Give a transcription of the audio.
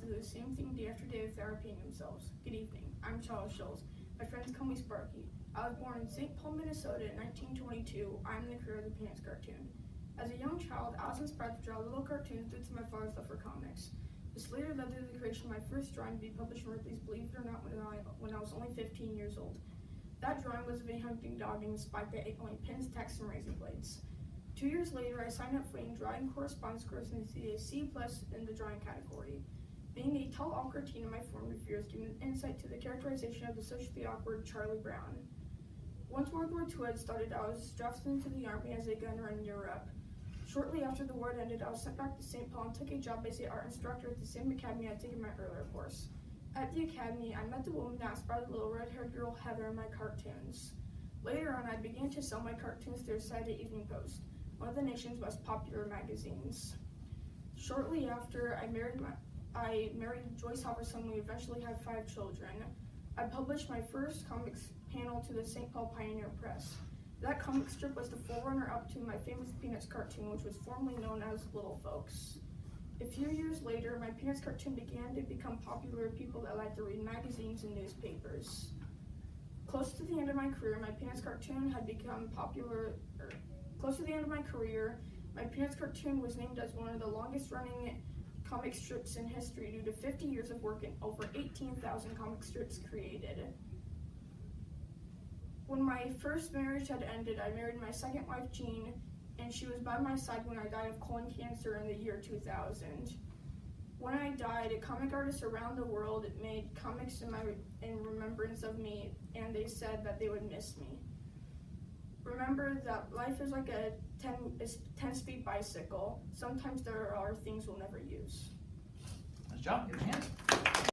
do the same thing day after day without repeating themselves. Good evening, I'm Charles Schultz. My friends call me Sparky. I was born in St. Paul, Minnesota in 1922. I'm the creator of the Peanuts cartoon. As a young child, I was inspired to draw little cartoons due to my father's love for comics. This later led to the creation of my first drawing to be published in Ripley's Believe It or Not when I was only 15 years old. That drawing was of a hunting dog being spied by only pins, tacks, and razor blades. 2 years later, I signed up for a drawing correspondence course and received a C+ in the drawing category. Being a tall, awkward teen in my formative years gave me an insight to the characterization of the socially awkward Charlie Brown. Once World War II had started, I was drafted into the Army as a gunner in Europe. Shortly after the war ended, I was sent back to St. Paul and took a job as an art instructor at the same academy I had taken my earlier course. At the academy, I met the woman that inspired the little red-haired girl Heather in my cartoons. Later on, I began to sell my cartoons through Saturday Evening Post, one of the nation's most popular magazines. Shortly after, I married Joyce Halverson, and we eventually had 5 children. I published my first comics panel to the St. Paul Pioneer Press. That comic strip was the forerunner up to my famous Peanuts cartoon, which was formerly known as Little Folks. A few years later, my Peanuts cartoon began to become popular with people that liked to read magazines and newspapers. Close to the end of my career, my Peanuts cartoon had become popular. Close to the end of my career, my Peanuts cartoon was named as one of the longest-running comic strips in history due to 50 years of work and over 18,000 comic strips created. When my first marriage had ended, I married my second wife, Jean, and she was by my side when I died of colon cancer in the year 2000. When I died, comic artists around the world made comics in remembrance of me, and they said that they would miss me. Remember that life is like a 10-speed bicycle. Sometimes there are things we'll never use. Nice job. Give it a hand.